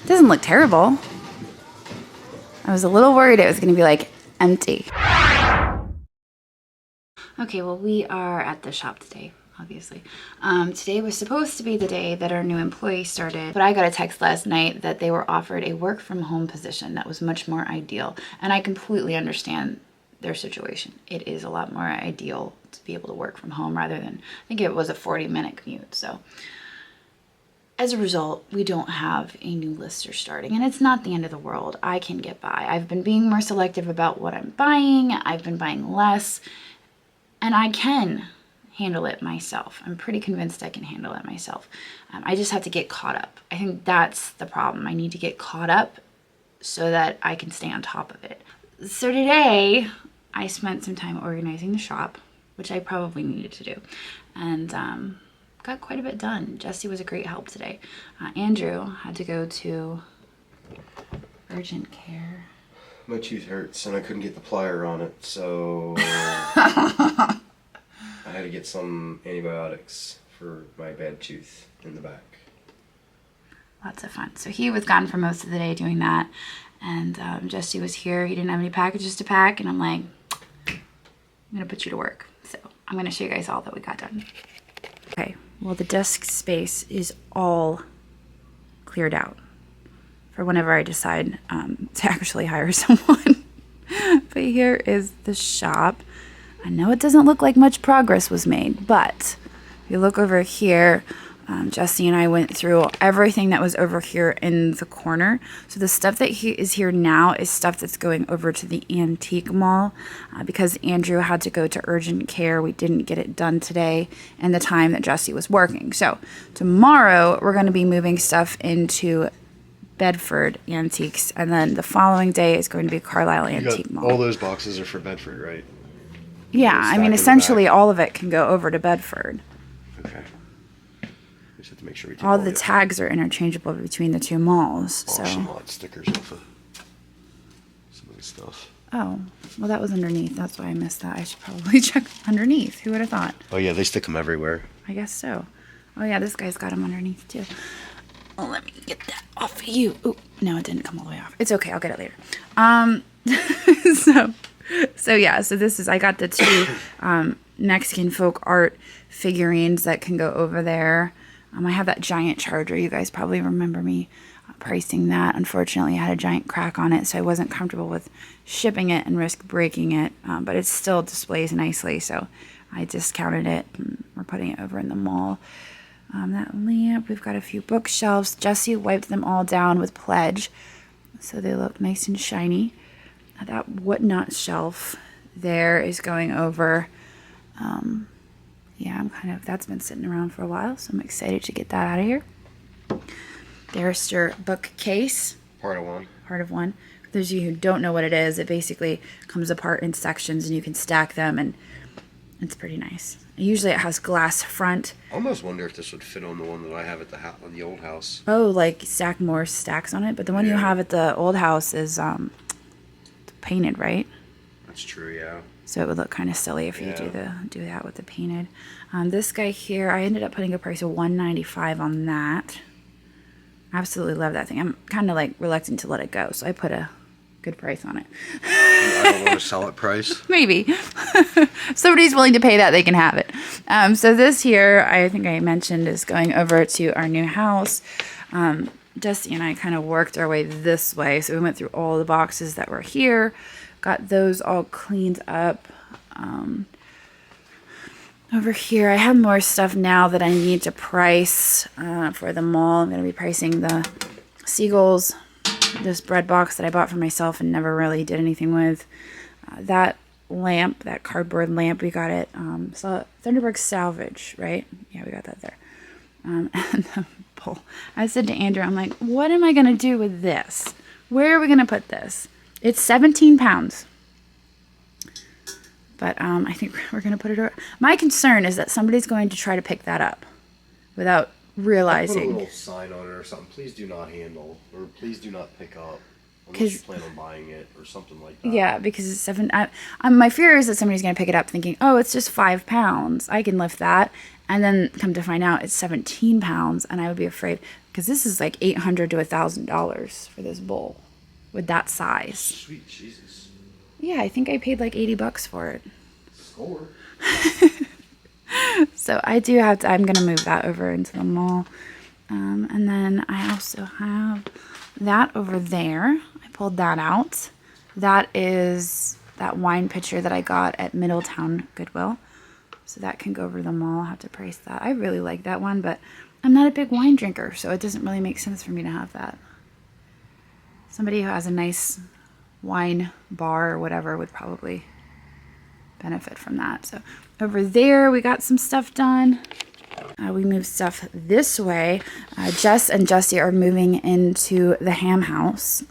It doesn't look terrible. I was a little worried it was going to be like empty. Okay, well, we are at the shop today, obviously. Today was supposed to be the day that our new employee started, but I got a text last night that they were offered a work from home position that was much more ideal. And I completely understand their situation. It is a lot more ideal to be able to work from home rather than, I think it was a 40-minute commute. So as a result, we don't have a new lister starting, and it's not the end of the world. I can get by. I've been being more selective about what I'm buying. I've been buying less, and I can handle it myself. I'm pretty convinced I can handle it myself. I just have to get caught up. I think that's the problem. I need to get caught up so that I can stay on top of it. So today, I spent some time organizing the shop, which I probably needed to do, and got quite a bit done. Jessie was a great help today. Andrew had to go to urgent care. My tooth hurts and I couldn't get the plier on it, so I had to get some antibiotics for my bad tooth in the back. Lots of fun. So he was gone for most of the day doing that, and Jessie was here. He didn't have any packages to pack, and I'm like, I'm gonna put you to work. So I'm gonna show you guys all that we got done. Okay, well, the desk space is all cleared out for whenever I decide to actually hire someone. But here is the shop. I know it doesn't look like much progress was made, but if you look over here, Jessie and I went through everything that was over here in the corner. So the stuff that is here now is stuff that's going over to the antique mall. Because Andrew had to go to urgent care, we didn't get it done today in the time that Jessie was working. So tomorrow we're going to be moving stuff into Bedford Antiques, and then the following day is going to be Carlisle Antique Mall. All those boxes are for Bedford, right? Yeah, I mean, essentially all of it can go over to Bedford. Okay. Just have to make sure we take all the tags are interchangeable between the two malls. So some odd stickers off of some of the stuff. Oh, well, that was underneath. That's why I missed that. I should probably check underneath. Who would have thought? Oh yeah, they stick them everywhere. I guess so. Oh yeah, this guy's got them underneath too. Oh, let me get that off of you. Oh, no, it didn't come all the way off. It's okay. I'll get it later. So yeah, so this is, I got the two Mexican folk art figurines that can go over there. I have that giant charger. You guys probably remember me pricing that. Unfortunately, I had a giant crack on it, so I wasn't comfortable with shipping it and risk breaking it. But it still displays nicely, so I discounted it. And we're putting it over in the mall. That lamp, we've got a few bookshelves. Jessie wiped them all down with Pledge, so they look nice and shiny. That whatnot shelf there is going over. Yeah, that's been sitting around for a while, so I'm excited to get that out of here. There's your bookcase. Part of one. Part of one. For those of you who don't know what it is, it basically comes apart in sections and you can stack them, and it's pretty nice. Usually it has glass front. I almost wonder if this would fit on the one that I have at on the old house. Oh, like stack more stacks on it? But the one you have at the old house is painted, right? That's true, yeah. So it would look kind of silly if you do that with the painted. This guy here, I ended up putting a price of $195 on that. Absolutely love that thing. I'm kind of like reluctant to let it go, so I put a good price on it. I don't want to sell it price. Maybe. If somebody's willing to pay that, they can have it. So this here, I think I mentioned, is going over to our new house. Jessie and I kind of worked our way this way. So we went through all the boxes that were here, got those all cleaned up. Over here, I have more stuff now that I need to price for the mall. I'm going to be pricing the Seagulls, this bread box that I bought for myself and never really did anything with. That lamp, that cardboard lamp, we got it. Thunderbird Salvage, right? Yeah, we got that there. And the bowl. I said to Andrew, I'm like, what am I going to do with this? Where are we going to put this? It's 17 pounds. But I think we're going to put it over. My concern is that somebody's going to try to pick that up without realizing. Put a little sign on it or something. Please do not handle, or please do not pick up unless you plan on buying it or something like that. Yeah, because it's 7. My fear is that somebody's going to pick it up thinking, oh, it's just 5 pounds. I can lift that. And then come to find out it's 17 pounds, and I would be afraid. Because this is like $800 to $1,000 for this bowl with that size. Sweet Jesus. Yeah, I think I paid like $80 for it. Score. So I do have to, I'm going to move that over into the mall. And then I also have that over there. I pulled that out. That is that wine pitcher that I got at Middletown Goodwill. So that can go over to the mall. I'll have to price that. I really like that one, but I'm not a big wine drinker, so it doesn't really make sense for me to have that. Somebody who has a nice wine bar or whatever would probably benefit from that. So over there, we got some stuff done. We moved stuff this way. Jess and Jessie are moving into the Ham house.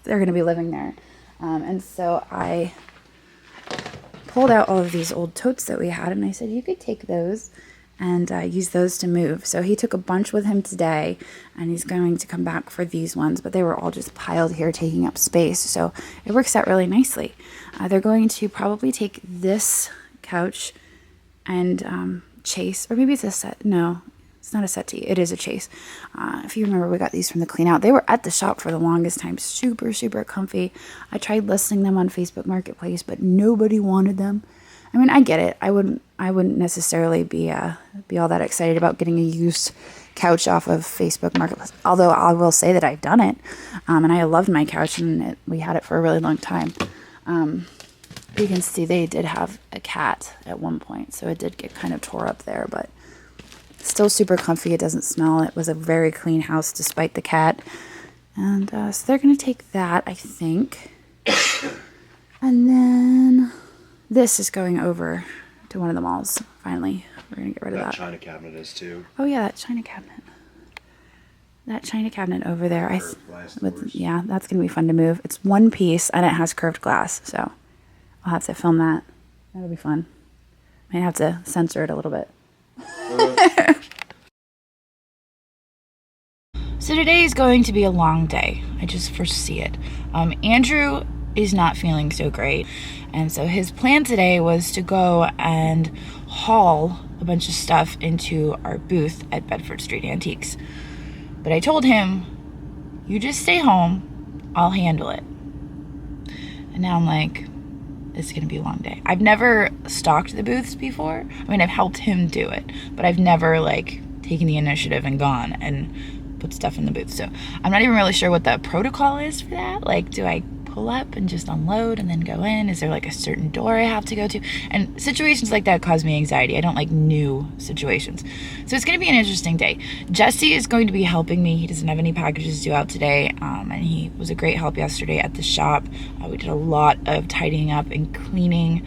They're going to be living there. And so I pulled out all of these old totes that we had, and I said, you could take those and use those to move. So he took a bunch with him today, and he's going to come back for these ones, but they were all just piled here taking up space. So it works out really nicely. They're going to probably take this couch and chase, or maybe it's a set. No, it's not a settee. It is a chase. If you remember, we got these from the clean out. They were at the shop for the longest time. Super, super comfy. I tried listing them on Facebook Marketplace, but nobody wanted them. I mean, I get it. I wouldn't necessarily be all that excited about getting a used couch off of Facebook Marketplace. Although I will say that I've done it, and I loved my couch, and we had it for a really long time. You can see they did have a cat at one point, so it did get kind of tore up there, but still super comfy. It doesn't smell. It was a very clean house despite the cat. And so they're going to take that, I think. And then this is going over to one of the malls, finally. We're going to get rid of that. That china cabinet is too. Oh, yeah, that china cabinet. That china cabinet over there. Yeah, that's going to be fun to move. It's one piece, and it has curved glass, so I'll have to film that. That'll be fun. Might have to censor it a little bit. So today is going to be a long day. I just foresee it. Andrew is not feeling so great, and so his plan today was to go and haul a bunch of stuff into our booth at Bedford Street Antiques. But I told him, you just stay home, I'll handle it. And now I'm like, it's gonna be a long day. I've never stocked the booths before. I mean, I've helped him do it, but I've never like taken the initiative and gone and put stuff in the booth. So I'm not even really sure what the protocol is for that. Like, do I pull up and just unload and then go in? Is there like a certain door I have to go to? And situations like that cause me anxiety. I don't like new situations. So it's going to be an interesting day. Jesse is going to be helping me. He doesn't have any packages due out today, and he was a great help yesterday at the shop. We did a lot of tidying up and cleaning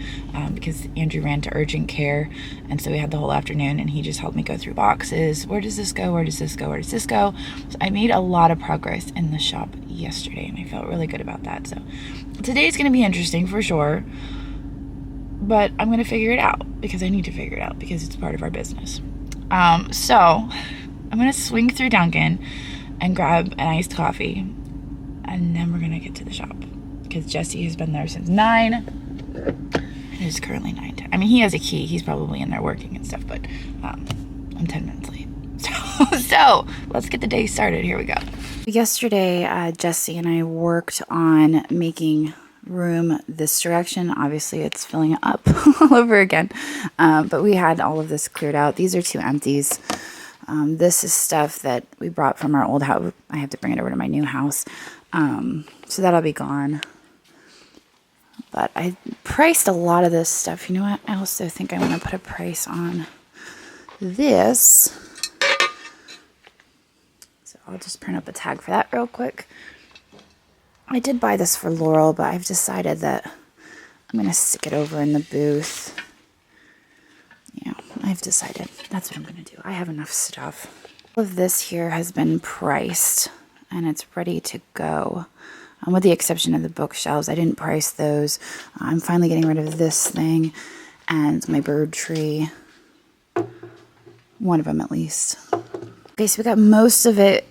because Andrew ran to urgent care, and so we had the whole afternoon, and he just helped me go through boxes. Where does this go? Where does this go? Where does this go? So I made a lot of progress in the shop yesterday, and I felt really good about that. So today's going to be interesting for sure, but I'm going to figure it out because I need to figure it out because it's part of our business. So I'm going to swing through Dunkin' and grab an iced coffee, and then we're going to get to the shop because Jesse has been there since 9. It is currently 9:10. I mean, he has a key. He's probably in there working and stuff, but I'm 10 minutes late. So let's get the day started. Here we go. Yesterday, Jessie and I worked on making room this direction. Obviously, it's filling up all over again, but we had all of this cleared out. These are 2 empties. This is stuff that we brought from our old house. I have to bring it over to my new house, so that'll be gone. But I priced a lot of this stuff. You know what? I also think I want to put a price on this. I'll just print up a tag for that real quick. I did buy this for Laurel, but I've decided that I'm going to stick it over in the booth. Yeah, I've decided. That's what I'm going to do. I have enough stuff. All of this here has been priced, and it's ready to go. With the exception of the bookshelves, I didn't price those. I'm finally getting rid of this thing and my bird tree. One of them at least. Okay, so we got most of it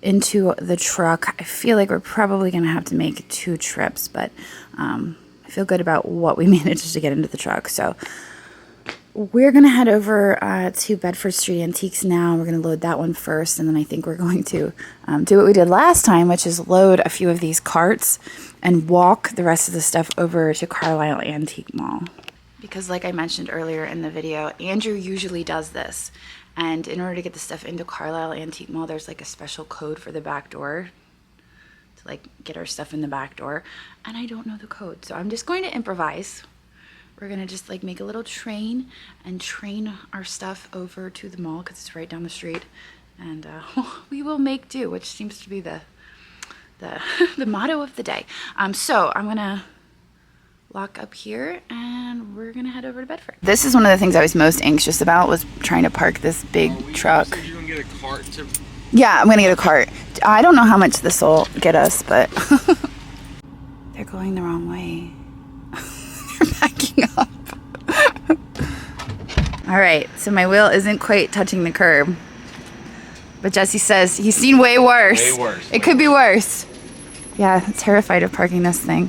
into the truck. I feel like we're probably going to have to make 2 trips, but I feel good about what we managed to get into the truck. So we're going to head over to Bedford Street Antiques now. We're going to load that one first, and then I think we're going to do what we did last time, which is load a few of these carts and walk the rest of the stuff over to Carlisle Antique Mall. Because like I mentioned earlier in the video, Andrew usually does this. And in order to get the stuff into Carlisle Antique Mall, there's like a special code for the back door to like get our stuff in the back door. And I don't know the code, so I'm just going to improvise. We're gonna just like make a little train and train our stuff over to the mall because it's right down the street. And we will make do, which seems to be the motto of the day. So I'm gonna lock up here and we're gonna head over to Bedford. This is one of the things I was most anxious about, was trying to park this big truck. So you're gonna get a cart to... Yeah, I'm gonna get a cart. I don't know how much this will get us, but they're going the wrong way. They're backing up. All right, so my wheel isn't quite touching the curb, but Jesse says he's seen way worse. Way worse. It could be worse. Yeah, I'm terrified of parking this thing.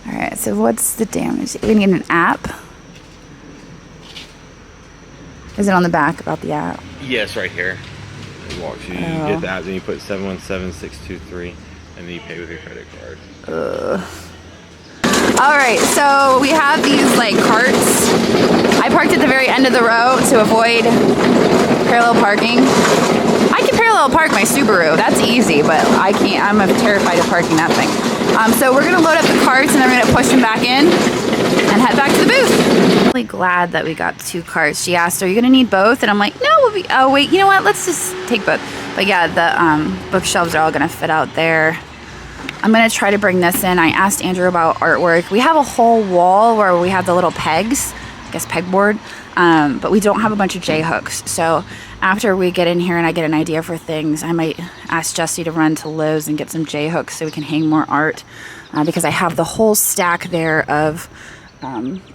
All right, so what's the damage? We need an app. Is it on the back about the app? Yes, right here. It walks you. You get the app, then you put 717623, and then you pay with your credit card. All right, so we have these like carts. I parked at the very end of the row to avoid parallel parking. I can parallel park my Subaru. That's easy, but I can't. I'm terrified of parking that thing. So we're gonna load up the carts and then we're gonna push them back in and head back to the booth. I'm really glad that we got 2 carts. She asked, "Are you gonna need both?" And I'm like, "No, we'll be." Oh wait, you know what? Let's just take both. But yeah, the bookshelves are all gonna fit out there. I'm gonna try to bring this in. I asked Andrew about artwork. We have a whole wall where we have the little pegs, I guess pegboard, but we don't have a bunch of J-hooks. So after we get in here and I get an idea for things, I might ask Jessie to run to Lowe's and get some J-hooks so we can hang more art, because I have the whole stack there of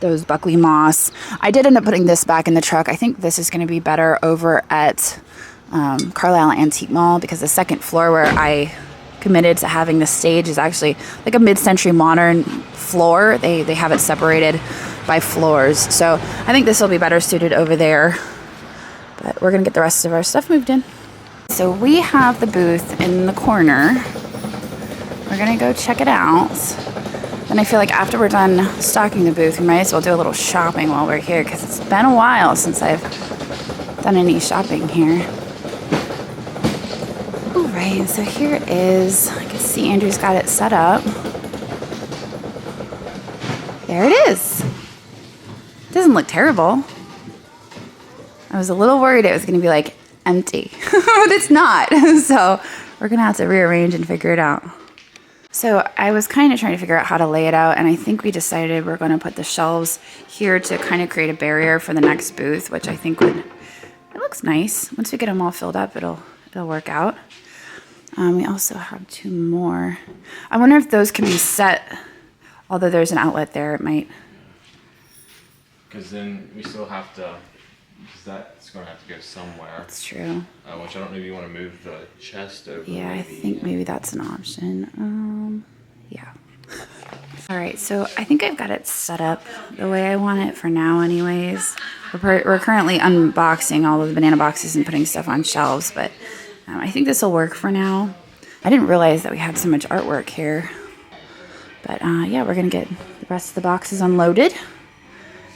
those Buckley moss. I did end up putting this back in the truck. I think this is gonna be better over at Carlisle Antique Mall, because the second floor where I committed to having the stage is actually like a mid-century modern floor. They have it separated by floors. So I think this will be better suited over there. But we're gonna get the rest of our stuff moved in. So we have the booth in the corner. We're gonna go check it out. And I feel like after we're done stocking the booth, we might as well do a little shopping while we're here, because it's been a while since I've done any shopping here. All right, so here it is. I can see Andrew's got it set up. There it is. It doesn't look terrible. I was a little worried it was going to be like empty, but it's not. So we're going to have to rearrange and figure it out. So I was kind of trying to figure out how to lay it out, and I think we decided we're going to put the shelves here to kind of create a barrier for the next booth, which I think it looks nice. Once we get them all filled up, it'll work out. We also have 2 more. I wonder if those can be set, although there's an outlet there, it might. Because then we still have to, because that's going to have to go somewhere. That's true. Which I don't know if you want to move the chest over. Yeah, maybe. I think maybe that's an option. Yeah. All right, so I think I've got it set up the way I want it for now anyways. We're currently unboxing all of the banana boxes and putting stuff on shelves, but I think this will work for now. I didn't realize that we had so much artwork here. But yeah, we're going to get the rest of the boxes unloaded,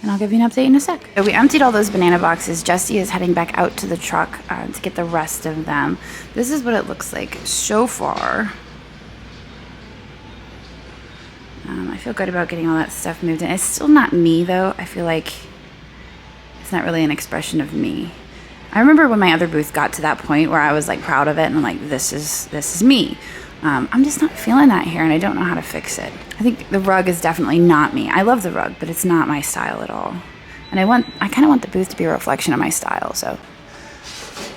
and I'll give you an update in a sec. So we emptied all those banana boxes. Jessie is heading back out to the truck to get the rest of them. This is what it looks like so far. I feel good about getting all that stuff moved in. It's still not me, though. I feel like it's not really an expression of me. I remember when my other booth got to that point where I was like proud of it and I'm like, this is me. I'm just not feeling that here, and I don't know how to fix it. I think the rug is definitely not me. I love the rug, but it's not my style at all. And I kind of want the booth to be a reflection of my style, so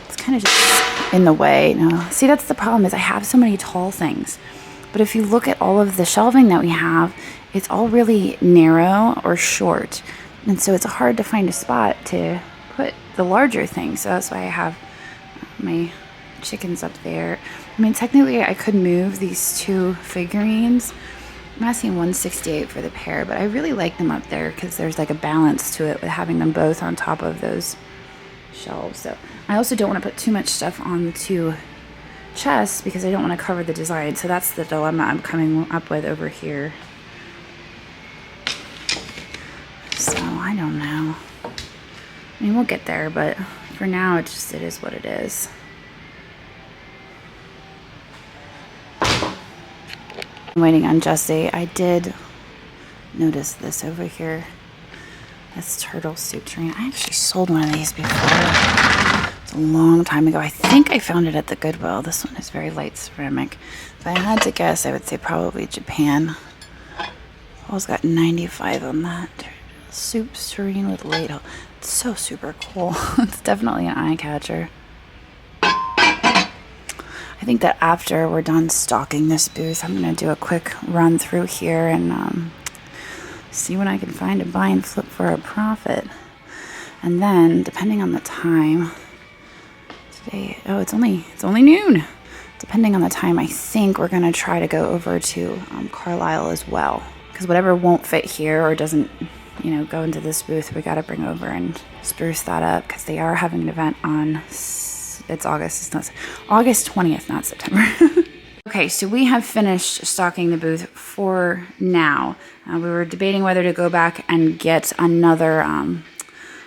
it's kind of just in the way. No, see, that's the problem, is I have so many tall things. But if you look at all of the shelving that we have, it's all really narrow or short. And so it's hard to find a spot to put the larger things. So that's why I have my chickens up there. I mean, technically I could move these 2 figurines I'm asking $168 for the pair, but I really like them up there because there's like a balance to it with having them both on top of those shelves. So I also don't want to put too much stuff on the two chests because I don't want to cover the design. So that's the dilemma I'm coming up with over here. So I don't know. I mean, we'll get there, but for now it is what it is. I'm waiting on Jessie. I did notice this over here. This turtle soup tureen. I actually sold one of these before. It's a long time ago. I think I found it at the Goodwill. This one is very light ceramic. If I had to guess, I would say probably Japan. Paul's got 95 on that. Soup tureen with ladle. It's so super cool. It's definitely an eye catcher. I think that after we're done stocking this booth, I'm going to do a quick run through here and see what I can find to buy and flip for a profit. And then, depending on the time, today, oh, it's only noon. Depending on the time, I think we're going to try to go over to Carlisle as well. Because whatever won't fit here or doesn't, you know, go into this booth, we got to bring over and spruce that up because they are having an event on, it's August, it's not, August 20th, not September. Okay, so we have finished stocking the booth for now. We were debating whether to go back and get another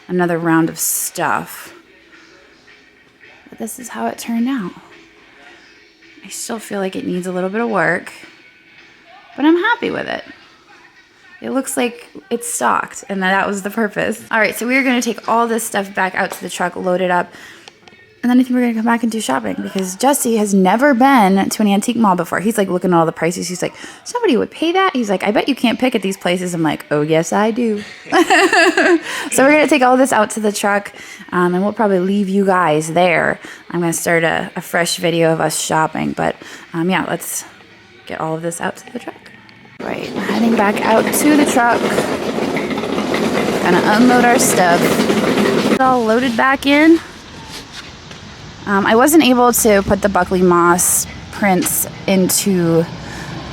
round of stuff. But this is how it turned out. I still feel like it needs a little bit of work, but I'm happy with it. It looks like it's stocked, and that was the purpose. All right, so we are going to take all this stuff back out to the truck, load it up, and then I think we're going to come back and do shopping because Jessie has never been to an antique mall before. He's like looking at all the prices. He's like, somebody would pay that? He's like, I bet you can't pick at these places. I'm like, oh, yes, I do. So we're going to take all this out to the truck, and we'll probably leave you guys there. I'm going to start a fresh video of us shopping, but yeah, let's get all of this out to the truck. Right, heading back out to the truck. Gonna unload our stuff. It's all loaded back in. I wasn't able to put the Buckley Moss prints into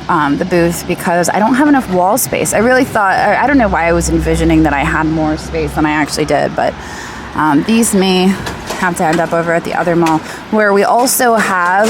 the booth because I don't have enough wall space. I really thought, I don't know why I was envisioning that I had more space than I actually did, but these may have to end up over at the other mall where we also have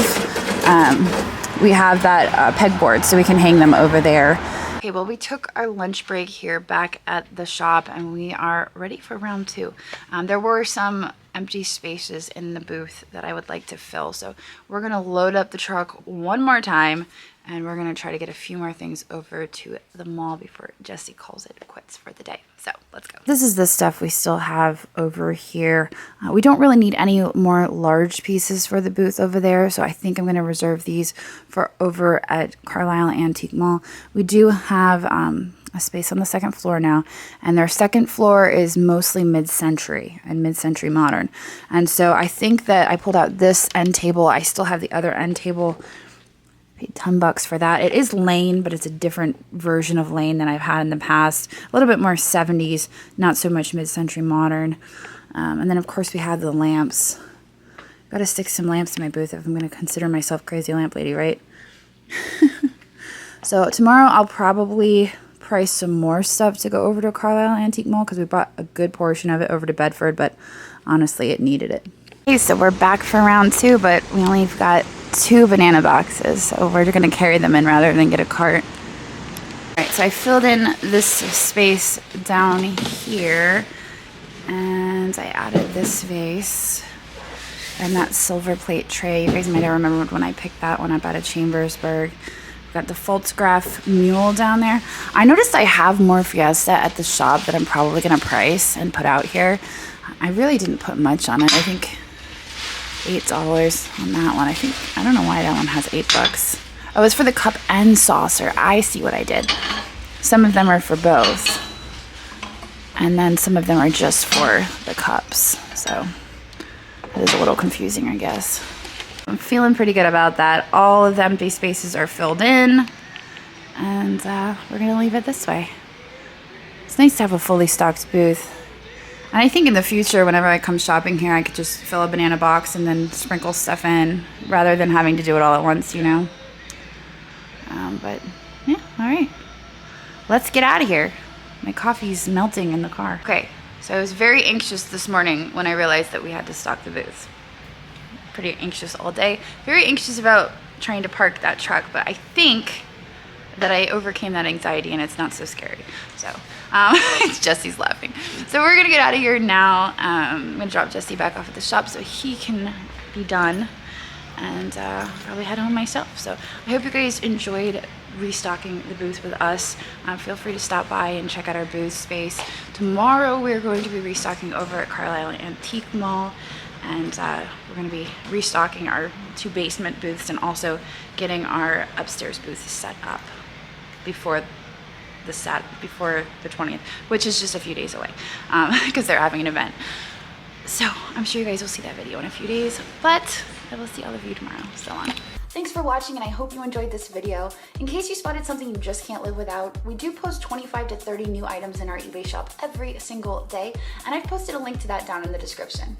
that pegboard, so we can hang them over there. Okay, well, we took our lunch break here back at the shop, and we are ready for round two. There were some empty spaces in the booth that I would like to fill, so we're going to load up the truck one more time, and we're going to try to get a few more things over to the mall before Jessie calls it quits for the day. So let's go. This is the stuff we still have over here. We don't really need any more large pieces for the booth over there, so I think I'm going to reserve these for over at Carlisle Antique Mall. We do have a space on the second floor now, and their second floor is mostly mid-century and mid-century modern. And so I think that I pulled out this end table. I still have the other end table. Paid $10 for that. It is Lane, but it's a different version of Lane than I've had in the past. A little bit more 70s, not so much mid-century modern. And then, of course, we have the lamps. Got to stick some lamps in my booth if I'm going to consider myself crazy lamp lady, right? So tomorrow I'll probably price some more stuff to go over to Carlisle Antique Mall because we brought a good portion of it over to Bedford, but honestly, it needed it. Okay, so we're back for round two, but we only got 2 banana boxes, so we're going to carry them in rather than get a cart. Alright, so I filled in this space down here, and I added this vase and that silver plate tray. You guys might have remembered when I picked that one up out of Chambersburg. Got the Pfaltzgraff mule down there. I noticed I have more Fiesta at the shop that I'm probably going to price and put out here. I really didn't put much on it. I think $8 on that one. I don't know why that one has $8. Oh, it's for the cup and saucer. I see what I did. Some of them are for both. And then some of them are just for the cups. So that is a little confusing, I guess. I'm feeling pretty good about that. All of the empty spaces are filled in. And we're going to leave it this way. It's nice to have a fully stocked booth. And I think in the future, whenever I come shopping here, I could just fill a banana box and then sprinkle stuff in rather than having to do it all at once, you know. But Yeah, all right. Let's get out of here. My coffee's melting in the car. Okay, so I was very anxious this morning when I realized that we had to stock the booth. Pretty anxious all day. Very anxious about trying to park that truck, but I think that I overcame that anxiety and it's not so scary. So, it's Jesse's laughing. So we're gonna get out of here now. I'm gonna drop Jesse back off at the shop so he can be done and probably head home myself. So I hope you guys enjoyed restocking the booth with us. Feel free to stop by and check out our booth space. Tomorrow we're going to be restocking over at Carlisle Antique Mall, and we're going to be restocking our 2 basement booths and also getting our upstairs booths set up before the 20th, which is just a few days away because they're having an event. So I'm sure you guys will see that video in a few days, but I will see all of you tomorrow. So on. Thanks for watching, and I hope you enjoyed this video. In case you spotted something you just can't live without, we do post 25 to 30 new items in our eBay shop every single day, and I've posted a link to that down in the description.